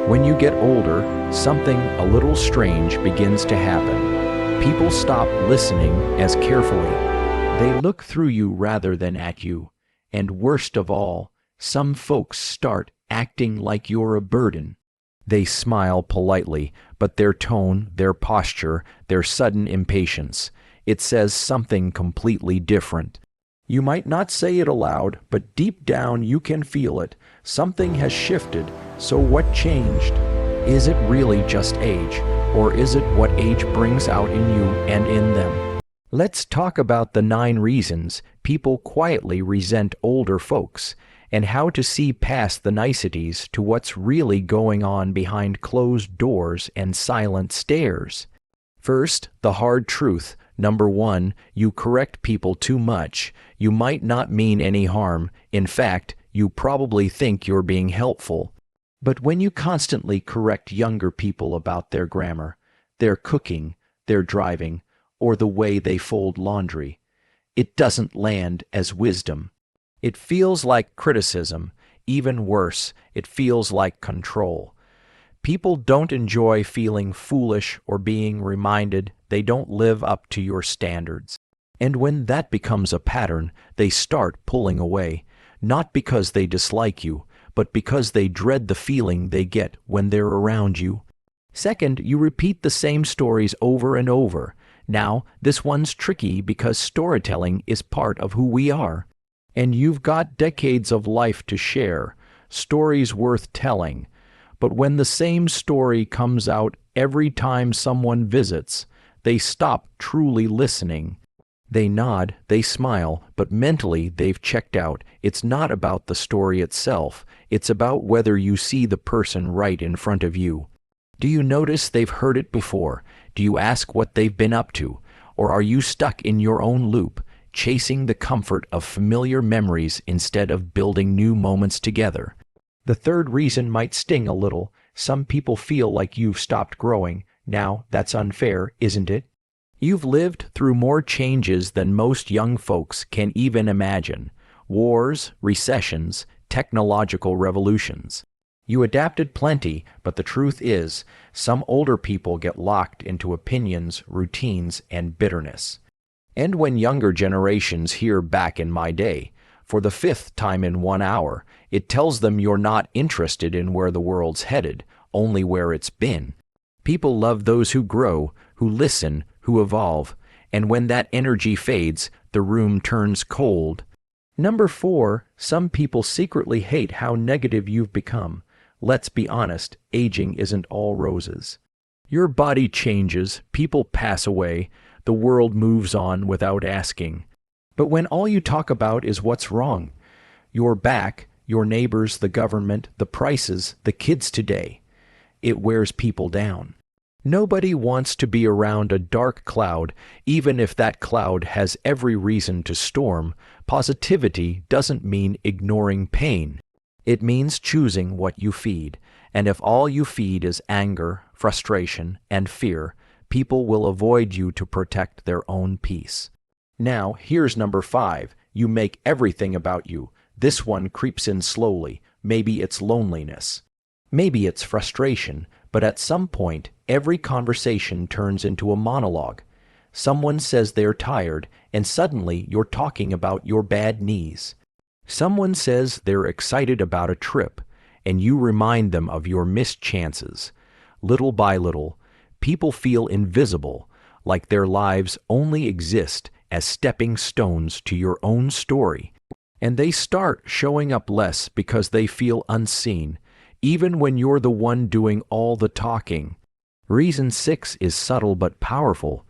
When you get older, something a little strange begins to happen. People stop listening as carefully. They look through you rather than at you. And worst of all, some folks start acting like you're a burden. They smile politely, but their tone, their posture, their sudden impatience, it says something completely different. You might not say it aloud, but deep down you can feel it. Something has shifted. So what changed? Is it really just age, or is it what age brings out in you and in them? Let's talk about the 9 reasons people quietly resent older folks, and how to see past the niceties to what's really going on behind closed doors and silent stares. First, the hard truth. Number 1, you correct people too much. You might not mean any harm. In fact, you probably think you're being helpful. But when you constantly correct younger people about their grammar, their cooking, their driving, or the way they fold laundry, it doesn't land as wisdom. It feels like criticism. Even worse, it feels like control. People don't enjoy feeling foolish or being reminded they don't live up to your standards. And when that becomes a pattern, they start pulling away, not because they dislike you, but because they dread the feeling they get when they're around you. Second, you repeat the same stories over and over. Now, this one's tricky because storytelling is part of who we are. And you've got decades of life to share, stories worth telling. But when the same story comes out every time someone visits, they stop truly listening. They nod, they smile, but mentally they've checked out. It's not about the story itself. It's about whether you see the person right in front of you. Do you notice they've heard it before? Do you ask what they've been up to? Or are you stuck in your own loop, chasing the comfort of familiar memories instead of building new moments together? The third reason might sting a little. Some people feel like you've stopped growing. Now, that's unfair, isn't it? You've lived through more changes than most young folks can even imagine. Wars, recessions, technological revolutions. You adapted plenty, but the truth is, some older people get locked into opinions, routines, and bitterness. And when younger generations hear "back in my day," for the 5th time in 1 hour, it tells them you're not interested in where the world's headed, only where it's been. People love those who grow, who listen, who evolve, and when that energy fades, the room turns cold. Number 4, some people secretly hate how negative you've become. Let's be honest, aging isn't all roses. Your body changes, people pass away, the world moves on without asking. But when all you talk about is what's wrong, your back, your neighbors, the government, the prices, the kids today, it wears people down. Nobody wants to be around a dark cloud, even if that cloud has every reason to storm. Positivity doesn't mean ignoring pain. It means choosing what you feed. And if all you feed is anger, frustration, and fear, people will avoid you to protect their own peace. Now, here's number 5. You make everything about you. This one creeps in slowly. Maybe it's loneliness. Maybe it's frustration. But at some point, every conversation turns into a monologue. Someone says they're tired, and suddenly you're talking about your bad knees. Someone says they're excited about a trip, and you remind them of your missed chances. Little by little, people feel invisible, like their lives only exist as stepping stones to your own story. And they start showing up less because they feel unseen, even when you're the one doing all the talking. Reason 6 is subtle but powerful.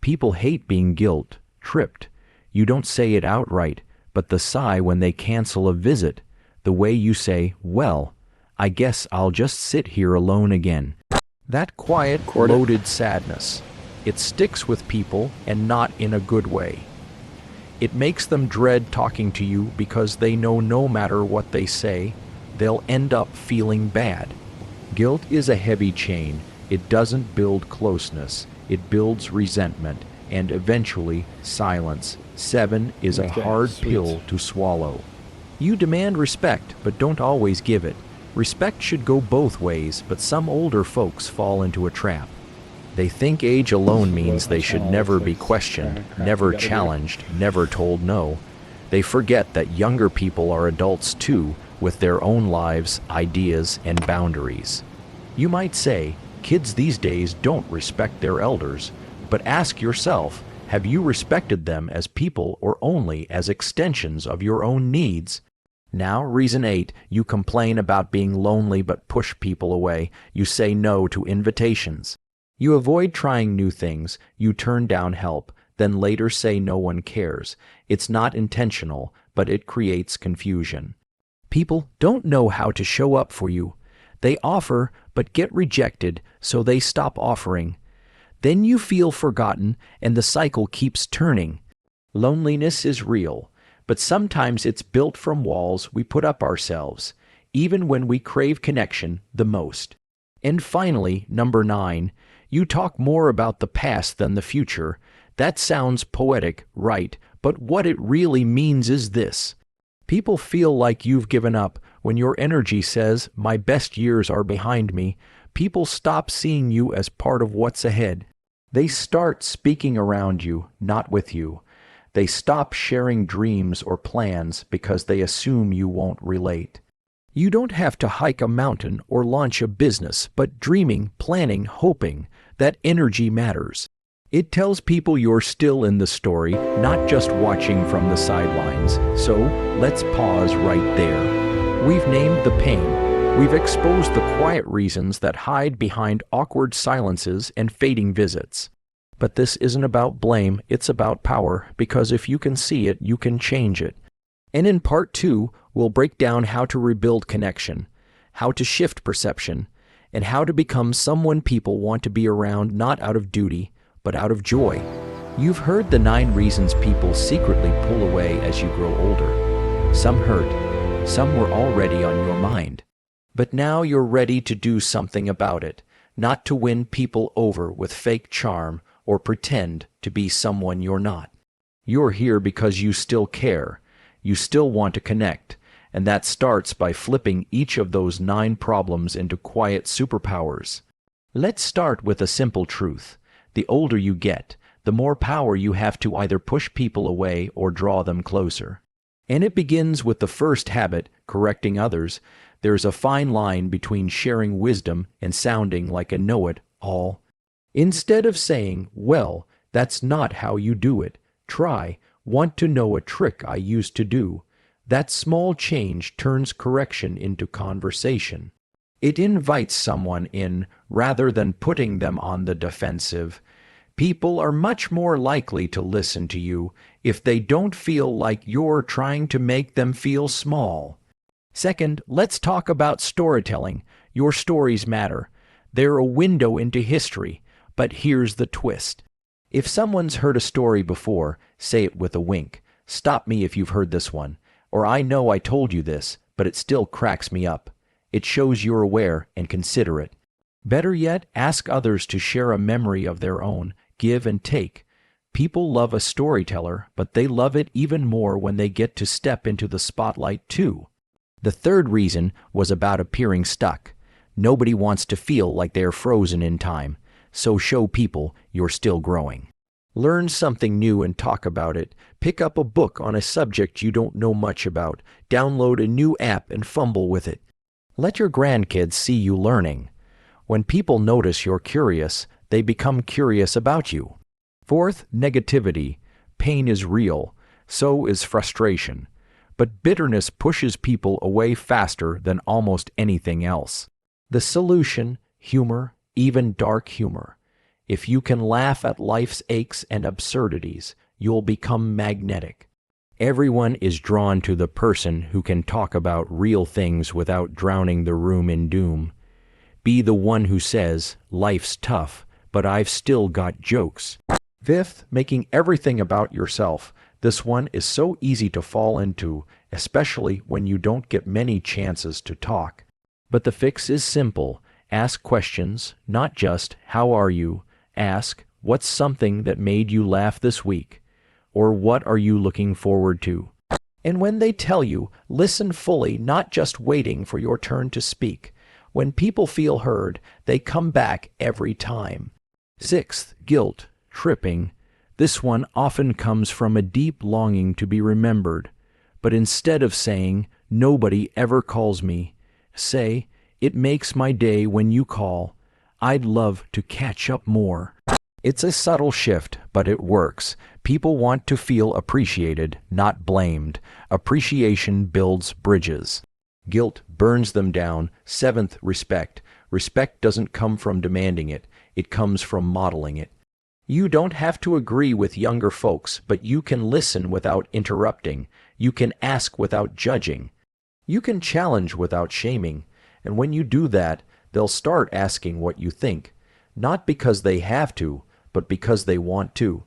People hate being guilt-tripped. You don't say it outright, but the sigh when they cancel a visit, the way you say, "Well, I guess I'll just sit here alone again." That quiet, loaded sadness, it sticks with people and not in a good way. It makes them dread talking to you because they know no matter what they say, they'll end up feeling bad. Guilt is a heavy chain. It doesn't build closeness. It builds resentment and eventually silence. 7 is a hard pill to swallow. You demand respect, but don't always give it. Respect should go both ways, but some older folks fall into a trap. They think age alone means they should never be questioned, never challenged, never told no. They forget that younger people are adults too, with their own lives, ideas, and boundaries. You might say, kids these days don't respect their elders, but ask yourself, have you respected them as people or only as extensions of your own needs? Now, reason 8, you complain about being lonely but push people away. You say no to invitations. You avoid trying new things. You turn down help, then later say no one cares. It's not intentional, but it creates confusion. People don't know how to show up for you. They offer, but get rejected, so they stop offering. Then you feel forgotten, and the cycle keeps turning. Loneliness is real. But sometimes it's built from walls we put up ourselves, even when we crave connection the most. And finally, number 9, you talk more about the past than the future. That sounds poetic, right, but what it really means is this. People feel like you've given up when your energy says, my best years are behind me. People stop seeing you as part of what's ahead. They start speaking around you, not with you. They stop sharing dreams or plans because they assume you won't relate. You don't have to hike a mountain or launch a business, but dreaming, planning, hoping, that energy matters. It tells people you're still in the story, not just watching from the sidelines. So, let's pause right there. We've named the pain. We've exposed the quiet reasons that hide behind awkward silences and fading visits. But this isn't about blame, it's about power, because if you can see it, you can change it. And in part 2, we'll break down how to rebuild connection, how to shift perception, and how to become someone people want to be around not out of duty, but out of joy. You've heard the 9 reasons people secretly pull away as you grow older. Some hurt, some were already on your mind. But now you're ready to do something about it, not to win people over with fake charm, or pretend to be someone you're not. You're here because you still care, you still want to connect, and that starts by flipping each of those 9 problems into quiet superpowers. Let's start with a simple truth. The older you get, the more power you have to either push people away or draw them closer. And it begins with the first habit, correcting others. There's a fine line between sharing wisdom and sounding like a know-it-all. Instead of saying, well, that's not how you do it, try, want to know a trick I used to do. That small change turns correction into conversation. It invites someone in rather than putting them on the defensive. People are much more likely to listen to you if they don't feel like you're trying to make them feel small. Second, let's talk about storytelling. Your stories matter. They're a window into history. But here's the twist. If someone's heard a story before, say it with a wink. Stop me if you've heard this one. Or I know I told you this, but it still cracks me up. It shows you're aware and considerate. Better yet, ask others to share a memory of their own. Give and take. People love a storyteller, but they love it even more when they get to step into the spotlight too. The third reason was about appearing stuck. Nobody wants to feel like they're frozen in time. So show people you're still growing. Learn something new and talk about it. Pick up a book on a subject you don't know much about. Download a new app and fumble with it. Let your grandkids see you learning. When people notice you're curious, they become curious about you. Fourth, negativity. Pain is real. So is frustration. But bitterness pushes people away faster than almost anything else. The solution, humor, even dark humor. If you can laugh at life's aches and absurdities, you'll become magnetic. Everyone is drawn to the person who can talk about real things without drowning the room in doom. Be the one who says, life's tough, but I've still got jokes. Fifth, making everything about yourself. This one is so easy to fall into, especially when you don't get many chances to talk. But the fix is simple. Ask questions, not just, how are you? Ask, what's something that made you laugh this week? Or what are you looking forward to? And when they tell you, listen fully, not just waiting for your turn to speak. When people feel heard, they come back every time. Sixth, guilt, tripping. This one often comes from a deep longing to be remembered. But instead of saying, nobody ever calls me, say, it makes my day when you call. I'd love to catch up more. It's a subtle shift, but it works. People want to feel appreciated, not blamed. Appreciation builds bridges. Guilt burns them down. Seventh, respect. Respect doesn't come from demanding it. It comes from modeling it. You don't have to agree with younger folks, but you can listen without interrupting. You can ask without judging. You can challenge without shaming. And when you do that, they'll start asking what you think. Not because they have to, but because they want to.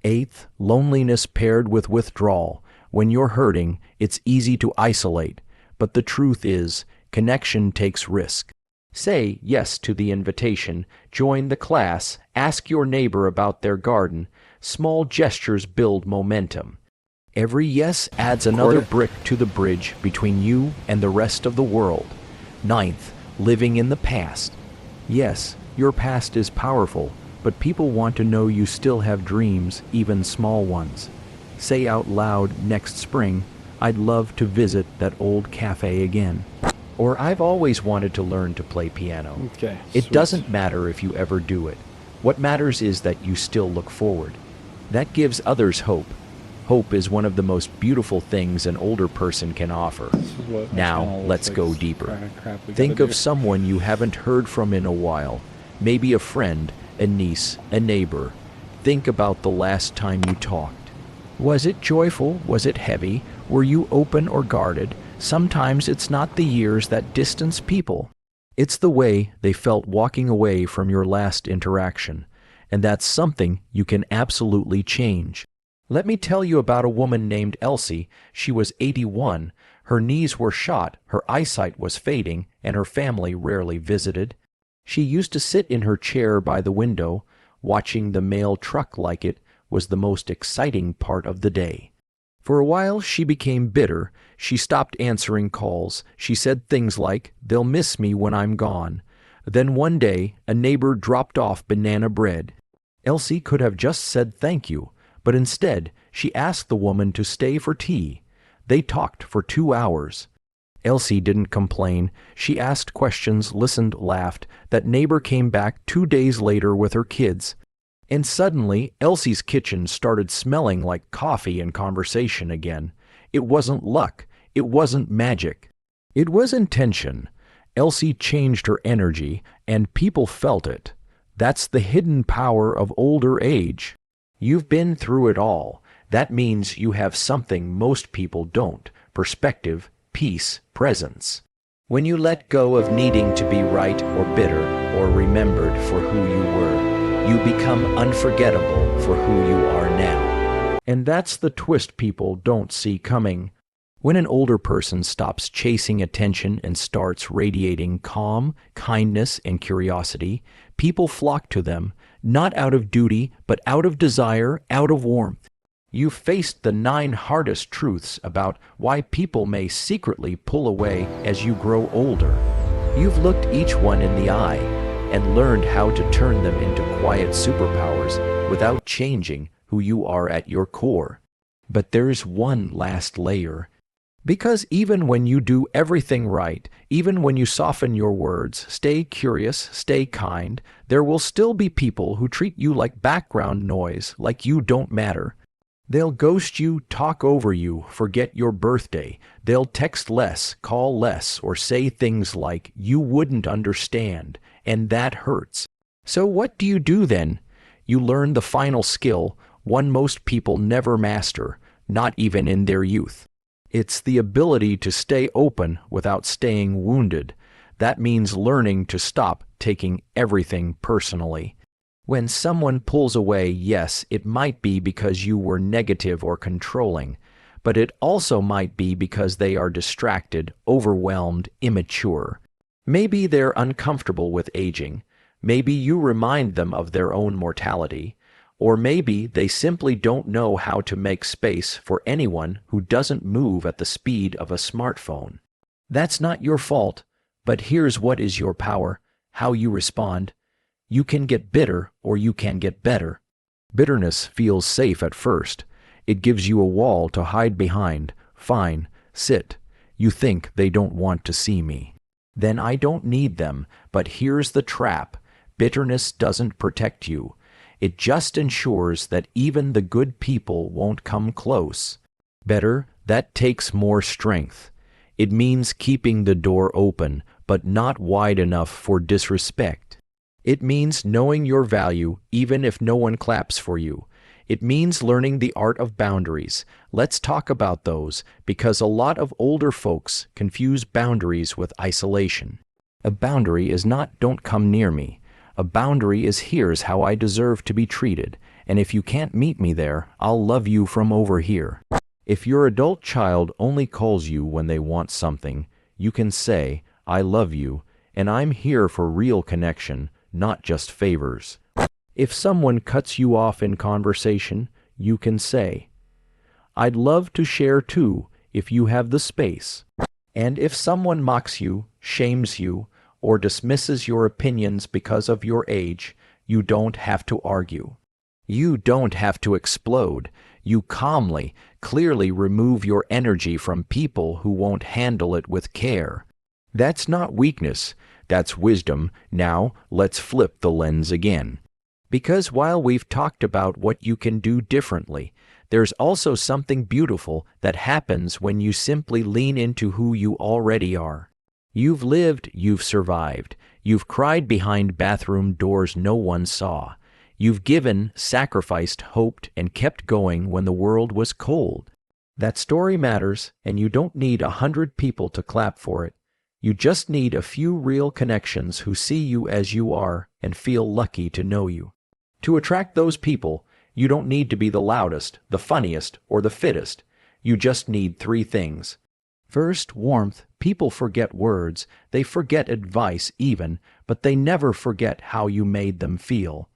Eighth, loneliness paired with withdrawal. When you're hurting, it's easy to isolate. But the truth is, connection takes risk. Say yes to the invitation, join the class, ask your neighbor about their garden. Small gestures build momentum. Every yes adds another brick to the bridge between you and the rest of the world. Ninth, living in the past. Yes, your past is powerful, but people want to know you still have dreams, even small ones. Say out loud next spring, I'd love to visit that old cafe again. Or I've always wanted to learn to play piano. Okay. It doesn't matter if you ever do it. What matters is that you still look forward. That gives others hope. Hope is one of the most beautiful things an older person can offer. Now, let's go deeper. Think of someone you haven't heard from in a while. Maybe a friend, a niece, a neighbor. Think about the last time you talked. Was it joyful? Was it heavy? Were you open or guarded? Sometimes it's not the years that distance people. It's the way they felt walking away from your last interaction. And that's something you can absolutely change. Let me tell you about a woman named Elsie. She was 81. Her knees were shot, her eyesight was fading, and her family rarely visited. She used to sit in her chair by the window. Watching the mail truck like it was the most exciting part of the day. For a while she became bitter. She stopped answering calls. She said things like, "They'll miss me when I'm gone." Then one day, a neighbor dropped off banana bread. Elsie could have just said thank you, but instead she asked the woman to stay for tea. They talked for 2 hours. Elsie didn't complain. She asked questions, listened, laughed. That neighbor came back 2 days later with her kids. And suddenly, Elsie's kitchen started smelling like coffee and conversation again. It wasn't luck. It wasn't magic. It was intention. Elsie changed her energy, and people felt it. That's the hidden power of older age. You've been through it all. That means you have something most people don't: perspective, peace, presence. When you let go of needing to be right or bitter or remembered for who you were, you become unforgettable for who you are now. And that's the twist people don't see coming. When an older person stops chasing attention and starts radiating calm, kindness, and curiosity, people flock to them, not out of duty, but out of desire, out of warmth. You've faced the 9 hardest truths about why people may secretly pull away as you grow older. You've looked each one in the eye and learned how to turn them into quiet superpowers without changing who you are at your core. But there's one last layer. Because even when you do everything right, even when you soften your words, stay curious, stay kind, there will still be people who treat you like background noise, like you don't matter. They'll ghost you, talk over you, forget your birthday. They'll text less, call less, or say things like, "You wouldn't understand," and that hurts. So what do you do then? You learn the final skill, one most people never master, not even in their youth. It's the ability to stay open without staying wounded. That means learning to stop taking everything personally. When someone pulls away, yes, it might be because you were negative or controlling, but it also might be because they are distracted, overwhelmed, immature. Maybe they're uncomfortable with aging. Maybe you remind them of their own mortality. Or maybe they simply don't know how to make space for anyone who doesn't move at the speed of a smartphone. That's not your fault, but here's what is your power, how you respond. You can get bitter or you can get better. Bitterness feels safe at first. It gives you a wall to hide behind. Fine, sit. You think they don't want to see me. Then I don't need them, but here's the trap. Bitterness doesn't protect you. It just ensures that even the good people won't come close. Better, that takes more strength. It means keeping the door open, but not wide enough for disrespect. It means knowing your value even if no one claps for you. It means learning the art of boundaries. Let's talk about those, because a lot of older folks confuse boundaries with isolation. A boundary is not "don't come near me." A boundary is "here's how I deserve to be treated, and if you can't meet me there, I'll love you from over here." If your adult child only calls you when they want something, you can say, "I love you, and I'm here for real connection, not just favors." If someone cuts you off in conversation, you can say, "I'd love to share too, if you have the space." And if someone mocks you, shames you, or dismisses your opinions because of your age, you don't have to argue. You don't have to explode. You calmly, clearly remove your energy from people who won't handle it with care. That's not weakness, that's wisdom. Now, let's flip the lens again. Because while we've talked about what you can do differently, there's also something beautiful that happens when you simply lean into who you already are. You've lived, you've survived. You've cried behind bathroom doors no one saw. You've given, sacrificed, hoped, and kept going when the world was cold. That story matters, and you don't need 100 people to clap for it. You just need a few real connections who see you as you are and feel lucky to know you. To attract those people, you don't need to be the loudest, the funniest, or the fittest. You just need 3 things. First, warmth. People forget words, they forget advice even, but they never forget how you made them feel.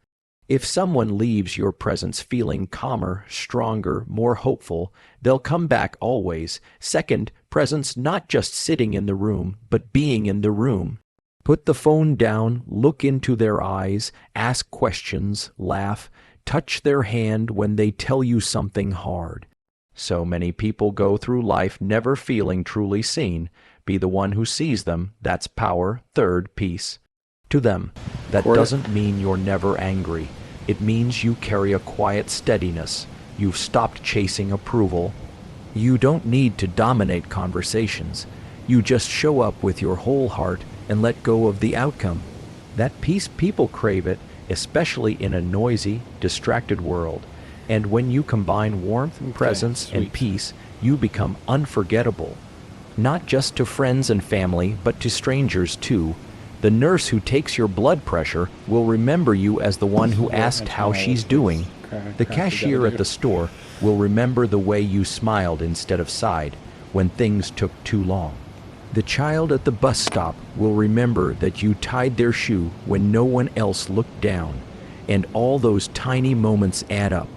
If someone leaves your presence feeling calmer, stronger, more hopeful, they'll come back always. Second, presence, not just sitting in the room, but being in the room. Put the phone down, look into their eyes, ask questions, laugh, touch their hand when they tell you something hard. So many people go through life never feeling truly seen. Be the one who sees them. That's power. Third, peace. To them, that doesn't mean you're never angry. It means you carry a quiet steadiness. You've stopped chasing approval. You don't need to dominate conversations. You just show up with your whole heart and let go of the outcome. That peace, people crave it, especially in a noisy, distracted world. And when you combine warmth, presence, and peace, you become unforgettable. Not just to friends and family, but to strangers too. The nurse who takes your blood pressure will remember you as the one who asked how she's doing. The cashier at the store will remember the way you smiled instead of sighed when things took too long. The child at the bus stop will remember that you tied their shoe when no one else looked down. And all those tiny moments add up.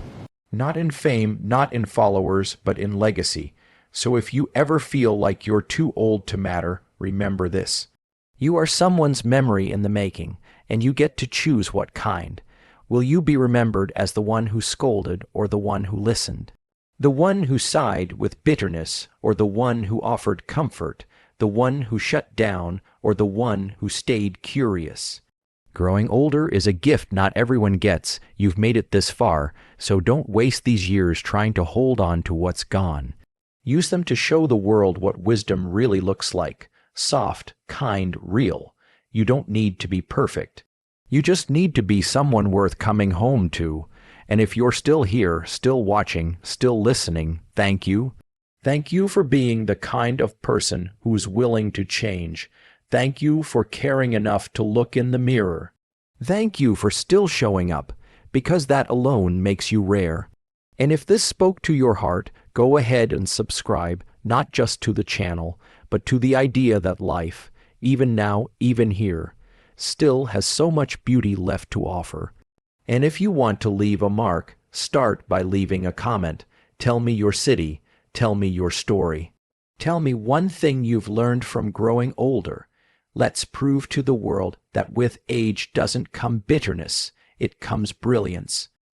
Not in fame, not in followers, but in legacy. So if you ever feel like you're too old to matter, remember this. You are someone's memory in the making, and you get to choose what kind. Will you be remembered as the one who scolded or the one who listened? The one who sighed with bitterness or the one who offered comfort? The one who shut down or the one who stayed curious? Growing older is a gift not everyone gets. You've made it this far, so don't waste these years trying to hold on to what's gone. Use them to show the world what wisdom really looks like. Soft, kind, real. You don't need to be perfect. You just need to be someone worth coming home to. And if you're still here, still watching, still listening, thank you. Thank you for being the kind of person who's willing to change. Thank you for caring enough to look in the mirror. Thank you for still showing up, because that alone makes you rare. And if this spoke to your heart, go ahead and subscribe, not just to the channel, but to the idea that life, even now, even here, still has so much beauty left to offer. And if you want to leave a mark, start by leaving a comment. Tell me your city. Tell me your story. Tell me one thing you've learned from growing older. Let's prove to the world that with age doesn't come bitterness, it comes brilliance.